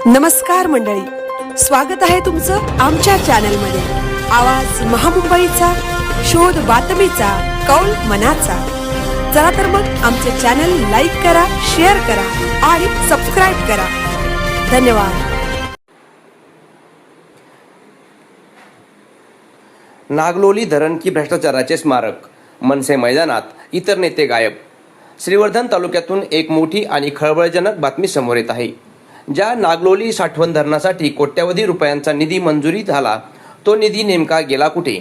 नमस्कार मंडळी, स्वागत आहे तुमचं आमच्या चॅनलमध्ये। आवाज महामुंबईचा, शोध बातमीचा, कौल मनाचा। चला तर मग आमचे चॅनल लाईक करा, शेअर करा आणि सबस्क्राइब करा। धन्यवाद। नागलोली धरण की भ्रष्टाचाराचे स्मारक, मनसे मैदानात इतर नेते गायब। श्रीवर्धन तालुक्यातून एक मोठी आणि खळबळजनक बातमी समोर येत आहे। ज्या नागलोली साठवण धरणासाठी कोट्यवधी रुपयांचा निधी मंजुरी झाला, तो निधी नेमका गेला कुठे?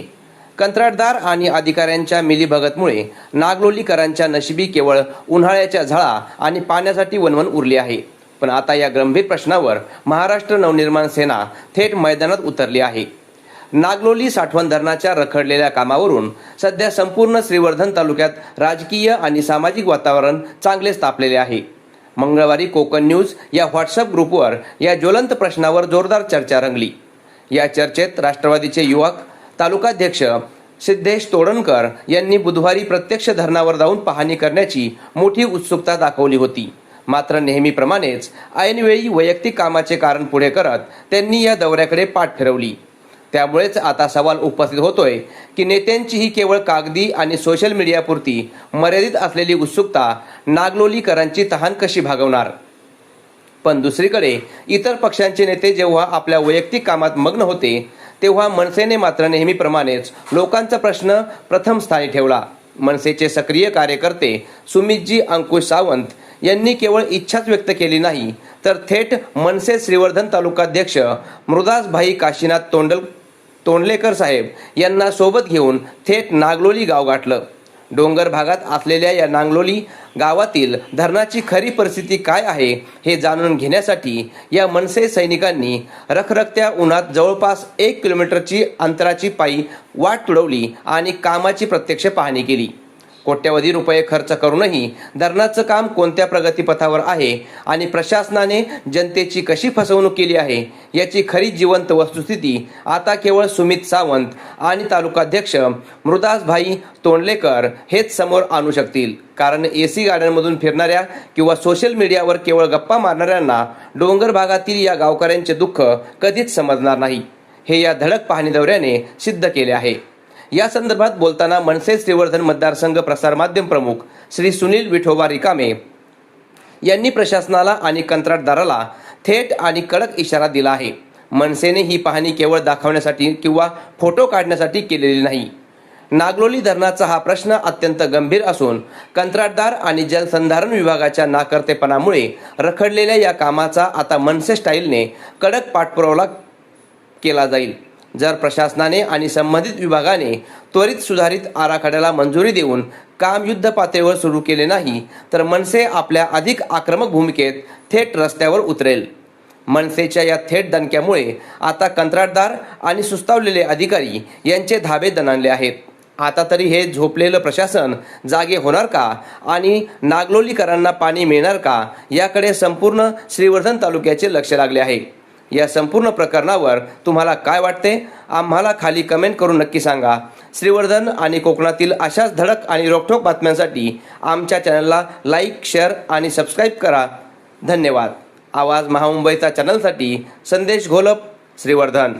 कंत्राटदार आणि अधिकाऱ्यांच्या मिलीभगतमुळे नागलोलीकरांच्या नशिबी केवळ उन्हाळ्याच्या झळा आणि पाण्यासाठी वणवण उरली आहे। पण आता या गंभीर प्रश्नावर महाराष्ट्र नवनिर्माण सेना थेट मैदानात उतरली आहे। नागलोली साठवण धरणाच्या रखडलेल्या कामावरून सध्या संपूर्ण श्रीवर्धन तालुक्यात राजकीय आणि सामाजिक वातावरण चांगलेच तापलेले आहे। मंगळवारी कोकण न्यूज या व्हॉट्सअप ग्रुपवर या ज्वलंत प्रश्नावर जोरदार चर्चा रंगली। या चर्चेत राष्ट्रवादीचे युवक तालुकाध्यक्ष सिद्धेश तोडणकर यांनी बुधवारी प्रत्यक्ष धरणावर जाऊन पाहणी करण्याची मोठी उत्सुकता दाखवली होती। मात्र नेहमीप्रमाणेच ऐनवेळी वैयक्तिक कामाचे कारण पुढे करत त्यांनी या दौऱ्याकडे पाठ फिरवली। त्यामुळेच आता सवाल उपस्थित होतोय की नेत्यांची ही केवळ कागदी आणि सोशल मीडियापुरती मर्यादित असलेली उत्सुकता नागलोलीकरांची तहान कशी भागवणार? पण दुसरीकडे इतर पक्षांचे नेते जेव्हा आपल्या वैयक्तिक कामात मग्न होते, तेव्हा मनसेने मात्र नेहमीप्रमाणेच लोकांचा प्रश्न प्रथम स्थानी ठेवला। मनसेचे सक्रिय कार्यकर्ते सुमितजी अंकुश सावंत यांनी केवळ इच्छाच व्यक्त केली नाही, तर थेट मनसे श्रीवर्धन तालुकाध्यक्ष मृदासभाई काशीनाथ तोंडलेकर साहेब यांना सोबत घेऊन थेट नागलोली गाव गाठलं। डोंगर भागात असलेल्या या नागलोली गावातील धरणाची खरी परिस्थिती काय आहे हे जाणून घेण्यासाठी या मनसे सैनिकांनी रखरखत्या उन्हात जवळपास 1 किलोमीटरची अंतराची पायी वाट तुडवली आणि कामाची प्रत्यक्ष पाहणी केली। कोट्यवधी रुपये खर्च करूनही धरणाचं काम कोणत्या प्रगतीपथावर आहे आणि प्रशासनाने जनतेची कशी फसवणूक केली आहे याची खरी जिवंत वस्तुस्थिती आता केवळ सुमित सावंत आणि तालुकाध्यक्ष मृदासभाई तोंडलेकर हेच समोर आणू शकतील। कारण एसी गाड्यांमधून फिरणाऱ्या किंवा सोशल मीडियावर केवळ गप्पा मारणाऱ्यांना डोंगर भागातील या गावकऱ्यांचे दुःख कधीच समजणार नाही, हे या धडक पाहणी दौऱ्याने सिद्ध केले आहे। या संदर्भात बोलताना मनसे श्रीवर्धन मतदारसंघ प्रसार माध्यम प्रमुख श्री सुनील विठोबा रिकामे यांनी प्रशासनाला आणि कंत्राटदाराला थेट आणि कडक इशारा दिला आहे। मनसेने ही पाहणी केवळ दाखवण्यासाठी किंवा फोटो काढण्यासाठी केलेली नाही। नागलोली धरणाचा हा प्रश्न अत्यंत गंभीर असून कंत्राटदार आणि जलसंधारण विभागाच्या नाकर्तेपणामुळे रखडलेल्या या कामाचा आता मनसे स्टाईलने कडक पाठपुरावा केला जाईल। जर प्रशासनाने आणि संबंधित विभागाने त्वरित सुधारित आराखड्याला मंजुरी देऊन काम युद्ध पातळीवर सुरू केले नाही, तर मनसे आपल्या अधिक आक्रमक भूमिकेत थेट रस्त्यावर उतरेल। मनसेच्या या थेट दणक्यामुळे आता कंत्राटदार आणि सुस्तावलेले अधिकारी यांचे धाबे दणाणले आहेत। आता तरी हे झोपलेलं प्रशासन जागे होणार का आणि नागलोलीकरांना पाणी मिळणार का, याकडे संपूर्ण श्रीवर्धन तालुक्याचे लक्ष लागले आहे। या संपूर्ण प्रकरणावर तुम्हाला काय वाटते? आम्हाला खाली कमेंट करून नक्की सांगा। श्रीवर्धन आणि कोकणातील अशाच धडक आणि रोखठोक बातम्यांसाठी आमच्या चॅनलला लाईक, शेअर आणि सबस्क्राईब करा। धन्यवाद। आवाज महामुंबईचा चॅनलसाठी संदेश घोलप, श्रीवर्धन।